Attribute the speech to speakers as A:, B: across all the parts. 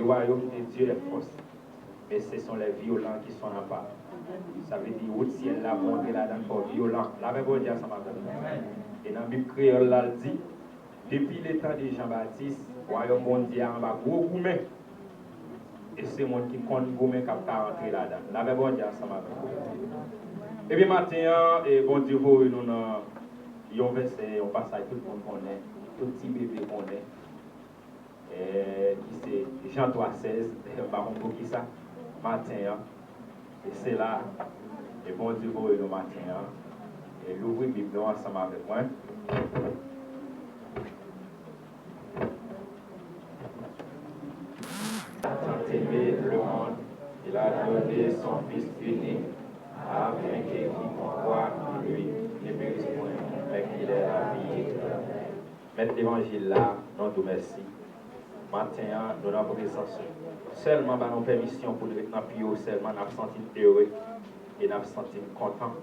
A: royaume de Dieu est force, mais ce sont les violents qui sont en bas. Ça veut dire que le ciel là, monté là-dedans pour violent. La même chose, ça m'a fait. Et dans la Bible créole, là, elle dit, depuis le temps de Jean-Baptiste, le royaume mondial en bas, gros gourmet. Et c'est mon qui compte gourmet qui a rentré là-dedans. La même chose, ça m'a fait. Et puis maintenant, bon Dieu, vous, nous avons un verset, un passage, tout le monde connaît, tout petit bébé connaît. Qui c'est Jean 3,16, baron pour qui ça, matin, et c'est là, et bon Dieu vous le matin, et l'ouvrir Bible ensemble avec moi. Tant aimé le monde, il a donné son Fils unique, afin que quiconque croit en lui ne périsse point, mais qu'il ait la vie éternelle. Mettre l'évangile là, non tout merci. Matin, nous avons présence. Seulement, nous avons permission pour nous mettre dans le pio, seulement nous avons senti heureux et nous avons senti content.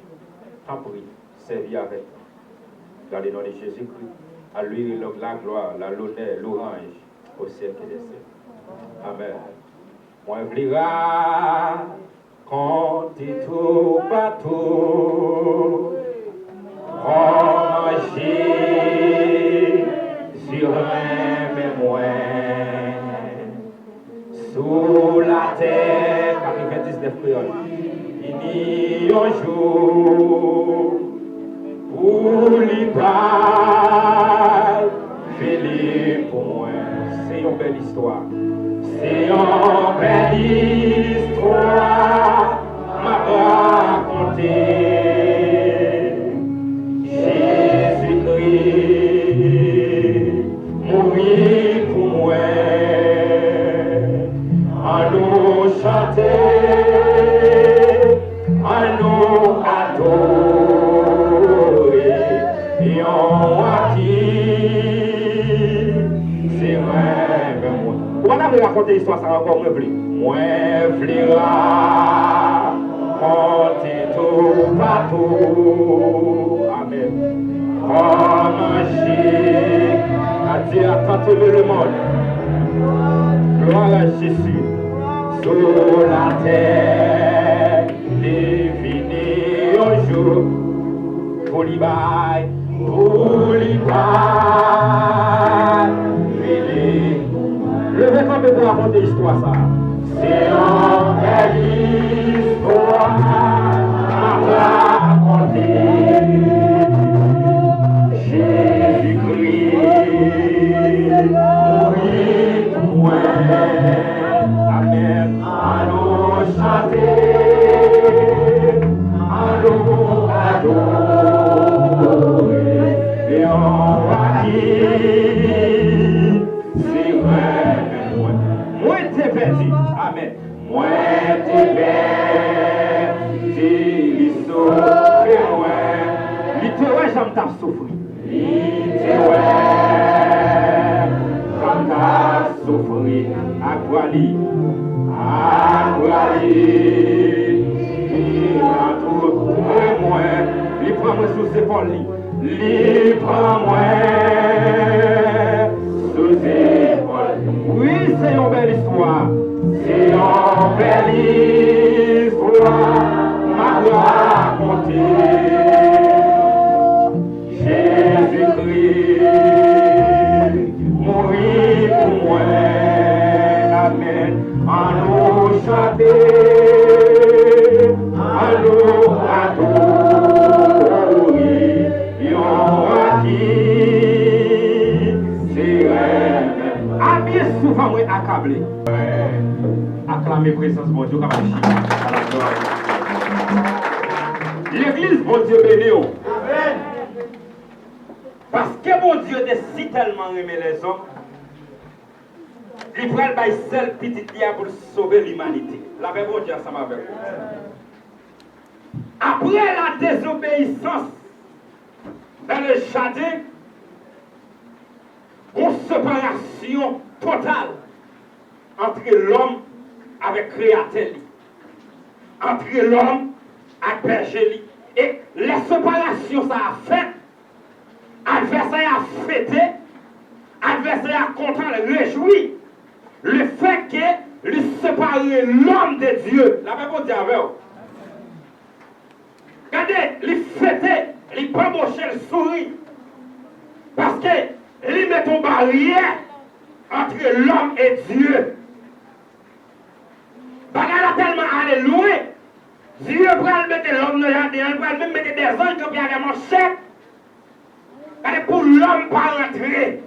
A: Tant pis, servir avec nous. Dans le nom de Jésus-Christ, à lui la gloire, l'honneur, l'orange, au ciel qui descend. Amen. Moi, je verrai compter tout partout, ranger sur un mémoire. Sous la terre, Capitaine 19 créole, il y a un jour où l'Ipaille Philippe pour moi. C'est une belle histoire. C'est une belle histoire, m'a raconté. Jésus-Christ mourit pour moi. À nous chanter, à nous adorer, et on a qui c'est vrai, moi. Voilà, vous racontez l'histoire, ça encore me plaît. Moi, vlira, compter tout partout, amen. Comme j'ai à dire, attendez le monde. Gloire à Jésus. Sur la terre, définie un jour, pour l'Ibaï, levez quand même pour raconter l'histoire ça. C'est une belle histoire à raconter. Jésus-Christ mourit pour moi. Amen. Allons chanter, allons adorer, et on va dire, c'est vrai, moi t'es perdu, amen. Moi t'es perdu, il souffre, moi. Littéralement, j'aime ta souffrir. Littéralement, j'aime ta souffrir. Aquali. Il a tout moi, il prend moi sous ses épaules, il prend moi sous ses épaules. Oui, c'est une belle histoire, c'est une belle histoire, m'a raconté. Jésus-Christ mourit pour moi, amen. Allons chanter, allons adorer, et on va dire, c'est vrai. Ah, bien souvent, moi, accablé. Acclamer présence, bon Dieu, comme à la gloire. L'église, bon Dieu, béni. Amen. Parce que mon Dieu décide tellement aimer les hommes. Il prend le seul petit diable pour sauver l'humanité. La même chose, ça m'a fait. Après la désobéissance dans le jardin, une séparation totale entre l'homme avec le créateur, entre l'homme avec le berger. Et la séparation, ça a fait, l'adversaire a fêté, l'adversaire a content, réjoui. Le fait
B: que lui séparer l'homme de Dieu. La même chose avec vous. Regardez, lui fêter, lui pas mocher le sourire. Parce que lui met une barrière entre l'homme et Dieu. Bagarre tellement allé loin. Dieu va mettre l'homme dans le jardin, il va même mettre des anges qui ont vraiment chèque. Regardez, pour l'homme pas rentrer.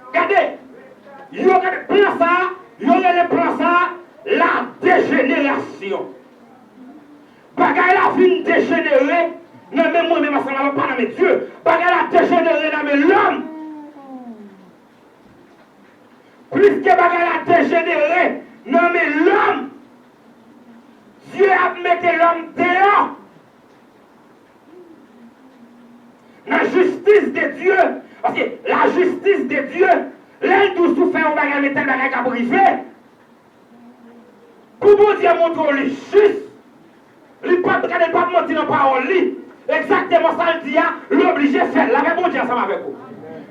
B: Regardez, il y a le plan ça, il y a le plan ça, la dégénération. Bagaille la fin dégénérée, non mais moi-même, ça ne va pas dans mes dieux. Bagaille la dégénérée dans mes l'homme. Plus que bagaille la dégénérée, non mais l'homme. Dieu a mis l'homme dehors. La justice de Dieu, parce que la justice de Dieu, l'aide d'où souffre un bagage, mais tel bagage à briser. Pour bon Dieu montrer le juste, il ne peut pas mentir dans la parole. Exactement ça, il dit, l'obligé fait. La même bon Dieu ensemble avec vous.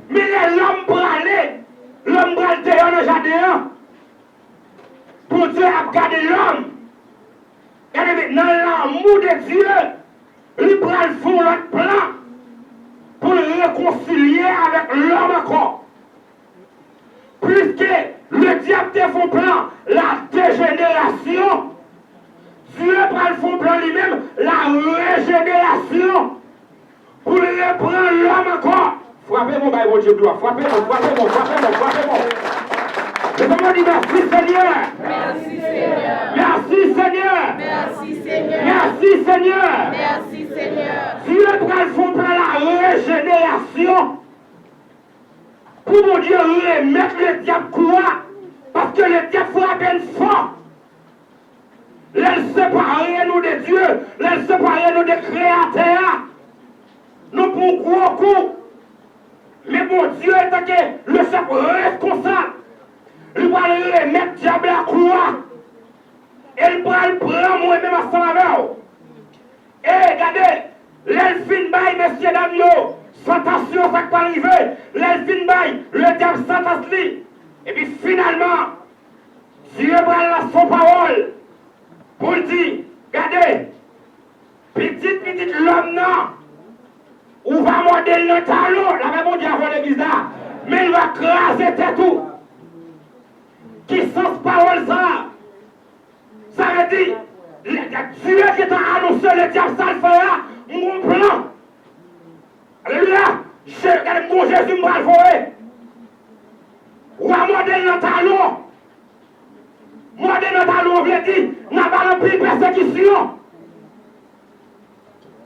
B: Mais l'homme pour aller, l'homme pour aller dehors dans le jardin, pour Dieu a gardé l'homme. Et maintenant, l'amour de Dieu, il prend le fond l'autre plan. Pour le réconcilier avec l'homme encore. Puisque le diable fait son plan, la dégénération, Dieu prend le fond plan lui-même, la régénération, pour reprendre l'homme encore. Frappez mon bail, mon Dieu, gloire. Frappez-moi. Je me dis merci Seigneur.
C: Merci Seigneur.
B: Merci Seigneur.
C: Merci Seigneur.
B: Merci Seigneur.
C: Merci Seigneur.
B: Dieu prend le fond plan la régénération. Pour mon Dieu remettre le diable quoi? Parce que le diable frappe peine fort. L'elle séparer nous de Dieu. L'elle séparer nous des créateurs. Nous pour gros coup. Mais mon Dieu est que le chef responsable. Il va remettre le diable à croix. Il va le prendre moi-même à son avec. Et regardez, l'elfine baille, messieurs dames, sans tension, ça peut arriver. L'elfine baille, le diable s'entend lui. Et puis finalement, Dieu va son parole pour dire, regardez, petite l'homme non, ou va morder le talon, la même on dit avant l'église là, mais il va craser tout. Qui sens parole ça? Ça veut dire, Dieu qui t'a annoncé le diable, ça le fera, mon plan. Alléluia. Regardez mon Jésus m'a le ou à morder le talon. Morder le talon, on veut dire, n'a pas rempli persécution.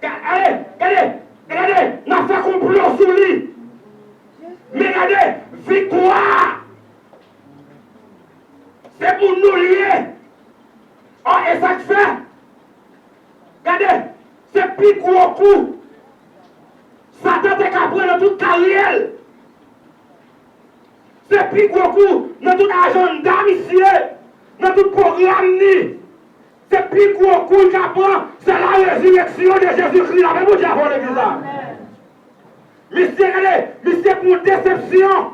B: Regardez, n'a fait complot sur lui. Mais regardez, victoire. C'est pour nous lier. Oh, et ça que fait. Regardez, c'est plus gros coup. Satan est capable dans toute carrière. C'est plus gros coup dans tout agenda ici. Dans tout programme. C'est plus gros coup qu'apprend. C'est la résurrection de Jésus-Christ. La même chose avant l'église. Monsieur, regardez, monsieur pour déception.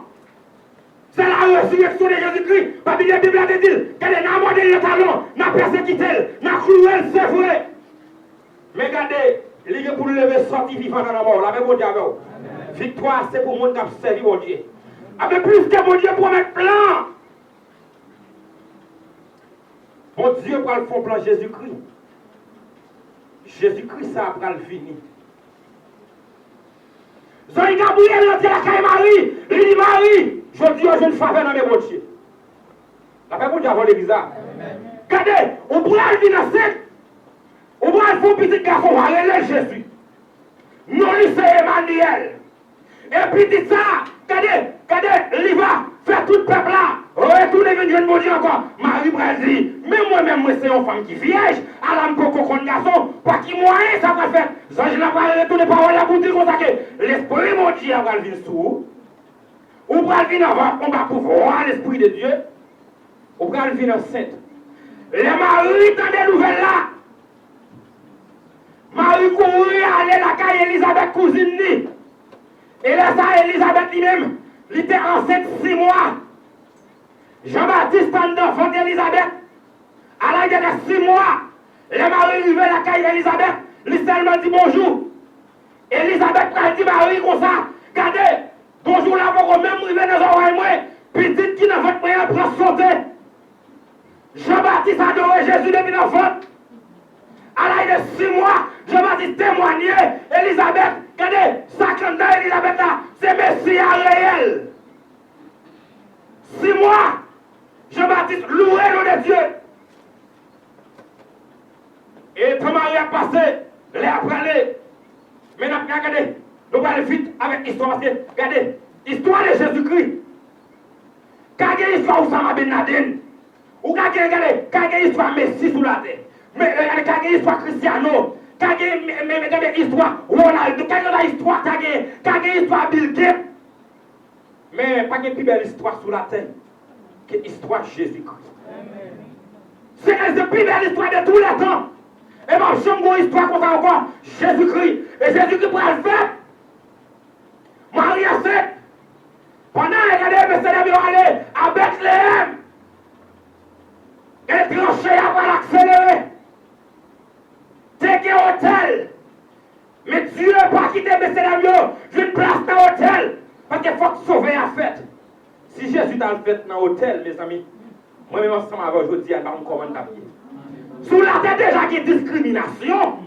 B: C'est la résurrection de Jésus-Christ. Parce que la Bible a dit qu'elle n'a pas de le talon, n'a persécuté, n'a cloué, c'est vrai. Mais regardez, il est pour lever sortir vivant dans la mort. La même chose avant. Victoire, c'est pour le monde qui a servi mon Dieu. Avec plus que mon Dieu promet plan. Mon Dieu prend le fond plan Jésus-Christ. Jésus-Christ, ça prend le fini. Jean Gabriel a dit à la Marie, il dit Marie, je dis aux jeunes faveurs dans mes routiers. La paix pour Dieu avant l'église. Regardez, on pourrait le venir enceinte. On pourrait le faire petit garçon, on va aller Jésus. Non, lui c'est Emmanuel. Et puis dit ça, regardez, il va faire tout le peuple là. Retournez venir de mon Dieu encore. Marie Brésil, mais moi-même, moi c'est une femme qui vierge. Alors, je peux qu'on garçon, pas qui moyen ça va faire. Ça, je n'ai pas retourné par la boutique comme ça que l'esprit mon Dieu va venir sous. Ou va venir avant, on va pouvoir l'esprit de Dieu. Ou va venir enceinte. Les maris dans des nouvelles là. Marie courir aller la caille Elisabeth cousine. Et là, ça, Elisabeth lui-même, Il était enceinte 6 mois. Jean-Baptiste en d'enfant d'Élisabeth. À l'âge de 6 mois, le mari arrivé à la caille d'Élisabeth. Il seulement dit bonjour. Élisabeth a dit Marie comme ça. Regardez, bonjour là, pour même arriver dans les oreilles, moi. Petite qui n'a votre moyen pour sauter. Jean-Baptiste a adoré Jésus depuis l'enfant. À l'âge de 6 mois, Jean-Baptiste témoignait. Élisabeth, regardez, ça comme dans Élisabeth là, c'est Messie réel. 6 mois, Jean-Baptiste louait le nom de Dieu. Et comment il a passé, les après. Maintenant, regardez, nous allons vite avec l'histoire. Parce que, regardez, l'histoire de Jésus-Christ. Quand il y a l'histoire d'Oussama Ben Laden, ou quand il y a l'histoire de Messi sous la terre, mais quand il y a l'histoire de Cristiano, quand il y a l'histoire de Ronaldo, quand il y a l'histoire de Bill Gates, mais pas de plus belle histoire sous la terre que l'histoire de Jésus-Christ. C'est la plus belle histoire de tous les temps. Et bien, je suis une histoire comme ça encore. Jésus-Christ. Et Jésus-Christ pour le faire. Marie a fait. Pendant qu'elle est allée à Bethléem, elle est tranchée après l'accélérer. T'es un hôtel. Mais Dieu n'a pas quitté Bethléem, d'une place dans l'hôtel. Parce qu'il faut sauver la fête. Si Jésus t'a fait dans l'hôtel, mes amis, moi-même ensemble avec aujourd'hui, je ne sais pas comment t'appuyer. Sous la terre, déjà, il y a discrimination.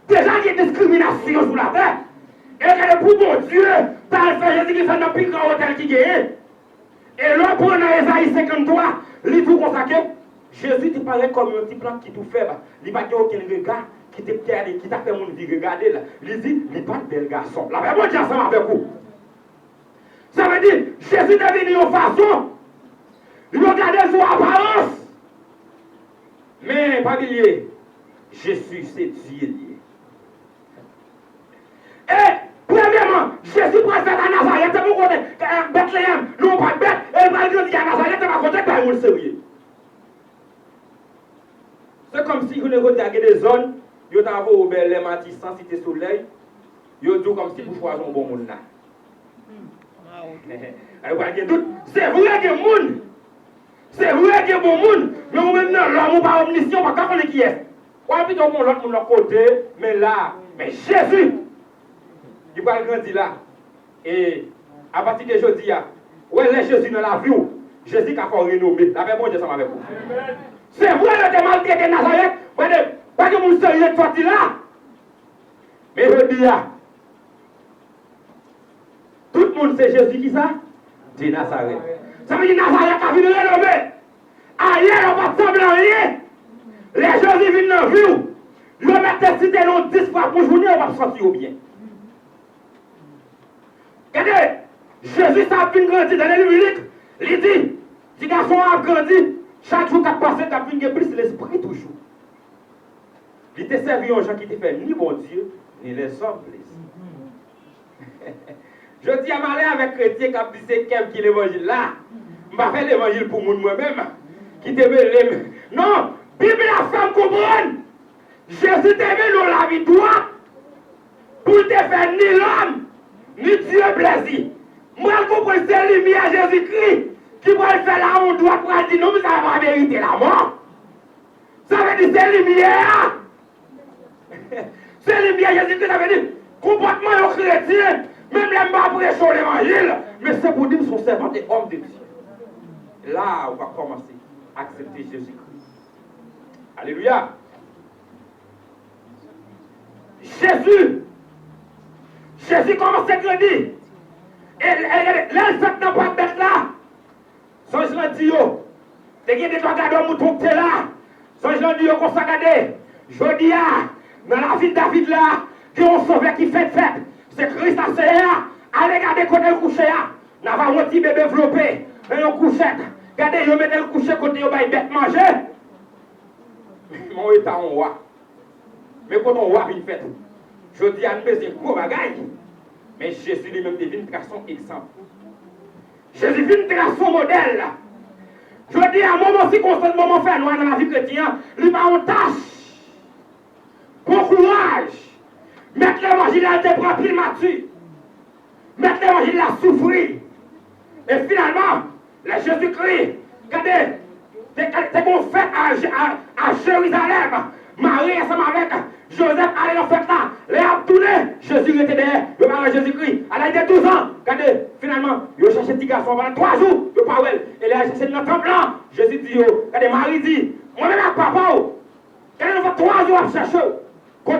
B: Déjà, il y a discrimination sous la terre. Et que pour mon Dieu, tu as fait Jésus qui fait dans le plus grand hôtel qui gagne. Et là, pour Esaïe 53, il tout consacré. Jésus te paraît comme un petit plan qui tout fait. Il n'a pas aucun regard qui t'a fait mon vie regarder. Là. Il dit, il n'est pas de bel garçon. La même chose ensemble avec vous. Ça veut dire, Jésus est venu en façon. Il regardait son apparence. Mais, pas oublier, Jésus, c'est Dieu. Et, premièrement, Jésus préfère à Nazareth, c'est pour qu'on Bethléem, non pas bête, et il va grandir à Nazareth, c'est pas côté, pas le sérieux. C'est comme si vous ne regardez des zones, vous avez au Bel Matissant, Cité Soleil, vous avez comme si vous choisissez un bon monde là. C'est vrai que monde. C'est vrai qu'il y a bon monde, mais vous même non, l'homme n'est pas omniscient, on ne va pas connaître qui est. On va plutôt prendre l'autre de l'autre côté, mais là, mais Jésus, il va grandir là. Et à partir de jeudi, ouais, là, Jésus dans la vie, Jésus a encore renommé. La même chose avec vous. C'est vrai que malgré Nazareth, pas que vous seriez sorti là. Mais je dis, tout le monde sait Jésus qui ça? De Nazareth. Ça veut dire Nazareth a vu de renommé. Ailleurs, on va sembler rien. Les Jésus viennent dans la vie. Ils mettent cité dans 10 fois pour journée, on va sortir bien. Regardez, Jésus a vu grandir dans les musiques. Il dit, si garçon a grandi, chaque jour qu'il passe, il a vu plus l'esprit toujours. Il t'a servi aux gens qui te fait ni bon Dieu, ni les hommes plaisir. Je dis à m'aller avec chrétien qui a dit c'est qui l'évangile là. Je ne vais pas faire l'évangile pour moi-même. Qui te met non, Bible la femme comprendre. Jésus t'a mis dans la victoire pour te faire ni l'homme, ni Dieu plaisir. Moi, je comprends que c'est lumière Jésus-Christ qui va le faire là, on doit dire non, mais ça va mériter la mort. Ça veut dire c'est lumière. C'est lumière Jésus-Christ, ça veut dire comportement chrétien. Même les pas prêcher l'évangile, mais c'est pour dire son servant des hommes de Dieu. Là, on va commencer à accepter Jésus-Christ. Alléluia. Jésus commence à grandir. Et là, il fait dans pas bête là. Son jean dit yo. T'es qui des trois gars mouton que t'es là. Son jean dit yo qu'on s'agade. Je dis dans la ville de David là, qui ont sauvé qui fait fête. C'est Christ à CA. Allez regarder côté le coucher. N'a pas un petit bébé développé. Mais une couchette. Regardez, vous mettez le coucher côté vous avez bête manger. Mon état on roi. Mais quand on roi une fête. Je dis à nous c'est un gros bagaille. Mais Jésus lui-même devient une son exemple. Jésus vient une son modèle. Je dis à un moment si constant moment fait noir dans la vie chrétienne, il va en tâche. Bon courage. Mettre l'évangile à tes propres mature. mettre l'évangile là souffrir. Et finalement, le Jésus-Christ, regardez, c'est qu'on fait à Jérusalem. Marie ensemble avec Joseph allait en fête là. Les a tourné. Jésus était derrière. Le mari Jésus-Christ. Elle a été 12 ans. Regardez, finalement, il a cherché un petit garçon pendant 3 jours. Le Powell. Et il a cherché notre temple là. Jésus dit, regardez, Marie dit, moi-même à papa, quand il fait 3 jours à chercher, quand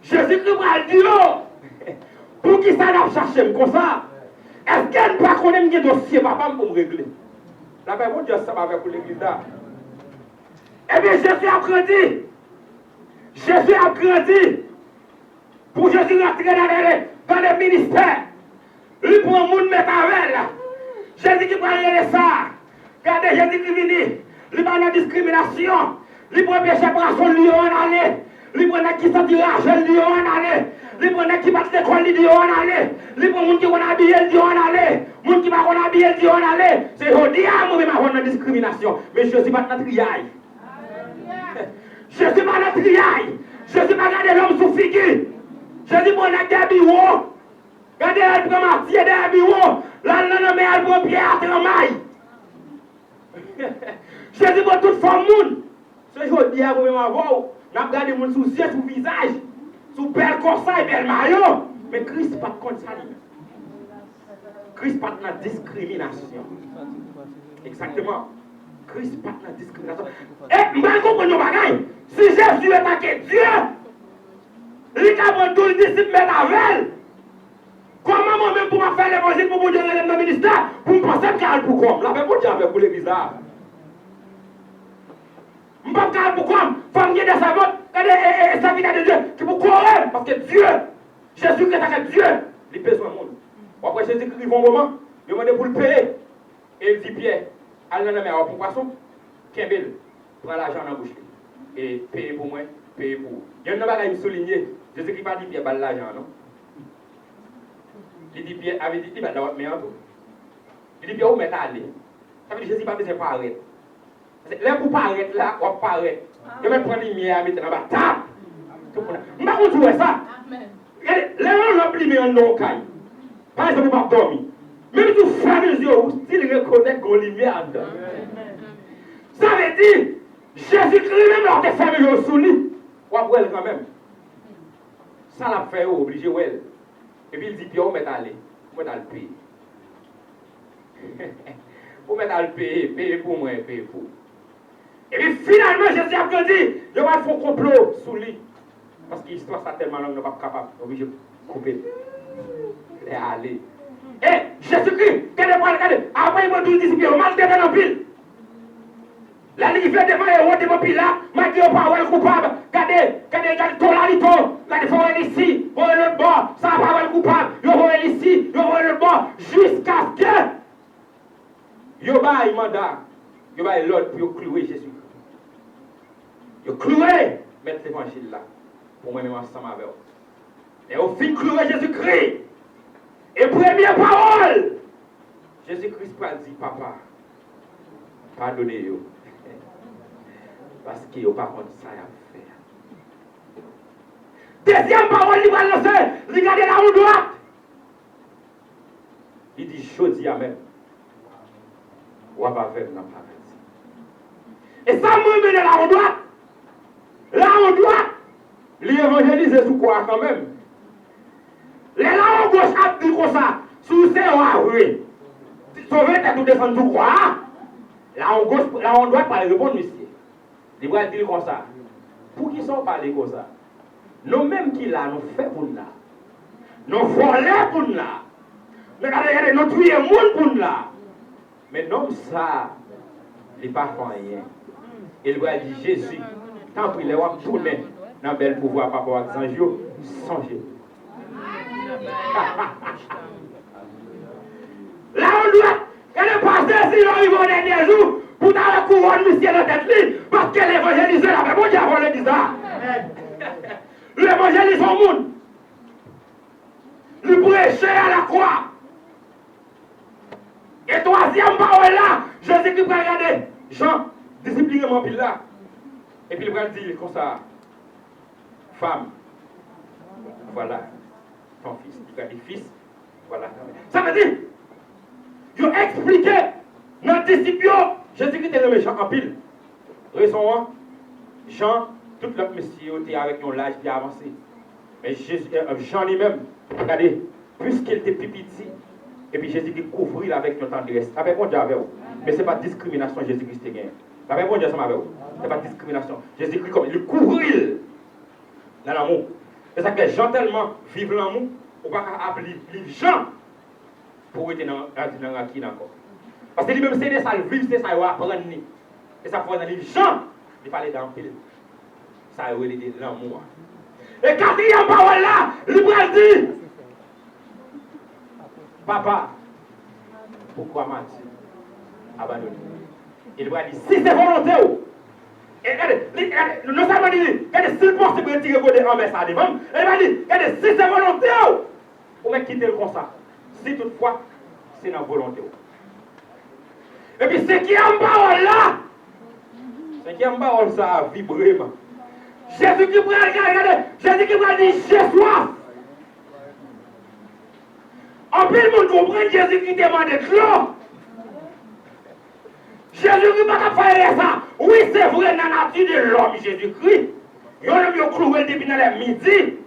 B: Jésus-Christ va dire, pour qui ça n'a cherché comme ça? Est-ce qu'elle ne pas connaître un dossier papa pour me régler? La paix, mon Dieu, ça va avec l'église là. Eh bien, Jésus a grandi. Jésus a grandi. Pour Jésus rentrer dans le ministère. Lui pour un monde mettre avec là. Jésus qui prend rien de ça. Regardez Jésus qui vient. Lui pas de discrimination. Lui pour péché pour son lion en aller. Lui pour qui sentir rage, lion en aller. Lui pour qui bat l'école, lion en aller. Lui pour monde qui va habiller, lion en aller. Monde qui va habiller, lion en aller. C'est aujourd'hui à moi même avoir discrimination. Mais Jésus pas notre triaille. Je suis pas notre triaille. Je suis pas regardé l'homme sous figure. Je dis bon avec des bureaux. Regardez, elle prend Mathieu des bureaux. Là, non, mais elle prend Pierre à travail. Je dis bon toute forme monde. Ce jour dis à vous-même avant. N'a regardé mon sous yeux, sous visage. Sous belle corsaille, belle maillot. Mais Christ pas contre ça. Christ pas dans la discrimination. Exactement. Christ pas dans la discrimination. Et je comprends nos bagailles. Si Jésus attaqué Dieu, il a tout le disciple mettre avec. Comment moi-même pour faire l'évangile pour vous dire dans le ministère, pour me penser que je pour comme. La paix pour dire avec l'église là. Je ne peux pas pour comme. Femme qui est de sa vote, et sa vie de Dieu, qui pour courir. Parce que Dieu, Jésus qui attaque Dieu, il pèse sur le monde. Après Jésus qui arrive un moment, il demande pour le payer. Et il dit Pierre, allez dans la mer pour poisson, Kembel, prends l'argent dans la bouche. Et paye pour moi, paye pour vous. Il y a un bagage souligné. Jésus qui pas dit Pierre, l'argent, non? Il dit Pierre, avait dit, il va dans mais en tout. Il dit Pierre, où mettre à aller? Ça veut dire Jésus pas besoin de paraître. Là, pour paraître là, on paraît. Il va prendre les lumière, mettre dans la table. Je ne sais pas où ça. Regardez, là, on a pris un nom, par exemple, on va dormir. Même si vous fermez les yeux, vous still reconnaissez qu'on lumière dedans. Ça veut dire, Jésus-Christ même lors des fermé les yeux sous lui. On va voir quand même. Ça l'a fait obligé, ouais. Et puis il dit, Pierre, on met à aller. On met à le payer. On met à le payer, payer pour moi, payer pour. Et puis finalement, Jésus a dit, je vais faire un complot sous lui. Parce que l'histoire, ça tellement long, on n'est pas capable. Obligé de couper. Et aller. Et Jésus-Christ, regardez, après il m'a dit, disciples, on m'a devant le pile. La ligue fait devant les rois devant pile là, m'a dit, on pas coupable. Regardez, tolarito, là, il faut aller ici, il faut aller l'autre bord, ça va pas être coupable. Il faut aller ici, il faut aller l'autre bord, jusqu'à ce que. Yo ba il mandat, yo ba l'autre pour clouer Jésus. Yo clouer, mettre l'évangile là, pour moi-même ensemble avec vous. Et au fin clouer Jésus-Christ. Et première parole, Jésus-Christ a dit, papa, pardonnez-vous. Parce qu'il n'y a pas contre ça à faire. Deuxième parole, il va lancer, regardez là où droite. Il dit, je dis à même. On va faire dans la paradis. Et ça me mène là où droite. Là où droite, l'évangéliser sous quoi quand même. Les là où gauche a dit comme ça, sous c'est oui. Sauver tête ou descendre tout quoi. Là où gauche, là où droite, pas répondre, monsieur. Il va dire comme ça. Pour qui sont parlés comme ça? Nous-mêmes qui là, nous faisons pour nous là. Nous volons pour nous là. Nous tuons le monde pour nous là. Mais non, ça, il n'est pas fait rien. Il va dire Jésus, tant qu'il est tourné dans le bel pouvoir par rapport à Zanjo, songez. Là, on doit, quand le pasteur, s'il arrive au dernier jour, pour dans la couronne, monsieur, dans tête libre, parce que l'évangéliseur, là, bon Dieu, avant le dire ça. L'évangéliseur au monde. Le prêcher à la croix. Et troisième parole là, Jésus qui va regarder. Jean, disciplinement pile là. Et puis il va dire comme ça. Femme, voilà ton fils. Il va dire fils, Voilà. Ça veut dire, ils ont expliqué dans le disciple, Jésus-Christ était méchant en pile. Raison, Jean, tout l'autre monsieur était avec un l'âge bien avancé. Mais Jean lui-même, regardez, puisqu'il était plus petit, et puis Jésus-Christ couvrit avec une tendresse. Avec mon Dieu avec vous. Mais ce n'est pas discrimination Jésus-Christ gagne. Avec mon Dieu avec vous. Ce n'est pas discrimination. Jésus-Christ comme il couvrit dans l'amour. C'est ça que Jean tellement vivent l'amour, on ne peut pas appeler Jean pour être dans la qui encore. Parce que lui-même c'est ça le vivre, c'est ça il va apprendre. Et ça faut dans les Jean, il fallait dans le pile. Ça il est l'amour. Et quatrième parole là, il va dire papa, pourquoi m'as-tu abandonné? Il va dire si c'est volonté. Et regardez, non seulement dit, regardez, s'il possible de retirer côté en mer ça devant, il va dire, regardez, si c'est volonté, on va quitter le comme ça. Si toutefois, c'est dans volonté. Et puis, ce qui est en parole là, ce qui est en parole ça a vibré. Jésus qui prend, regardez, Jésus qui prend dit, j'ai soif. En plus, le monde comprend Jésus qui demande de l'eau. Jésus-Christ n'a pas fait ça. Oui, c'est vrai dans la nature de l'homme, Jésus-Christ. Il a mis cloué depuis dans les midi.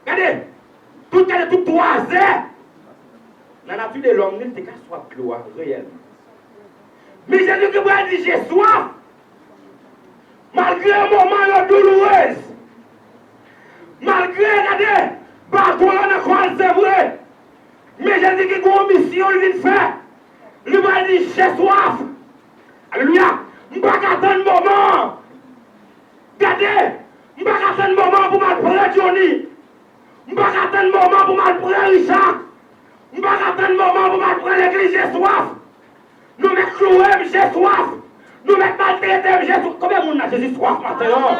B: Regardez, tout 3 heures. Dans la nature de l'homme, il n'y a qu'à soif gloire réellement. Mais Jésus-Christ a dit j'ai soif. Malgré un moment douloureux. Malgré, regardez, bateau on a quoi, c'est vrai. Mais Jésus-Christ a une mission, il vient faire. Il m'a dit j'ai soif. Alléluia. Je ne vais pas attendre un moment. Regardez. Je ne vais pas attendre un moment pour me prendre Johnny. Je ne vais pas attendre un moment pour me prendre Richard. Je ne vais pas attendre un moment pour me prendre l'église, j'ai soif. Nous mettons cloués, j'ai soif. Nous mettons maltraités, j'ai soif. Combien de monde a Jésus soif maintenant?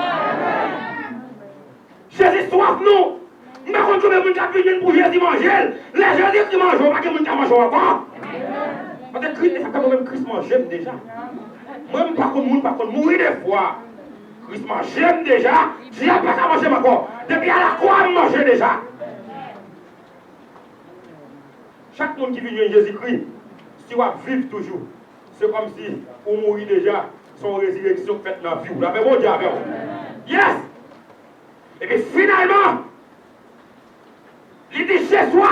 B: Jésus soif, nous. Je ne sais pas combien de monde a venu pour Jésus manger. Les Jésus qui mangent, pas que monde a mangé encore. Parce que Christ, ça fait même Christ mange déjà. Même par contre, mourir des fois. Christ mange déjà. Je n'ai pas qu'à manger encore. Depuis à la croix, il mange déjà. Chaque monde qui vit en Jésus-Christ, si on va vivre toujours, c'est comme si on mourit déjà, son résurrection faite dans la vie. Vous l'avez bon Dieu avec vous. Yes! Et puis finalement, il dit chez soi.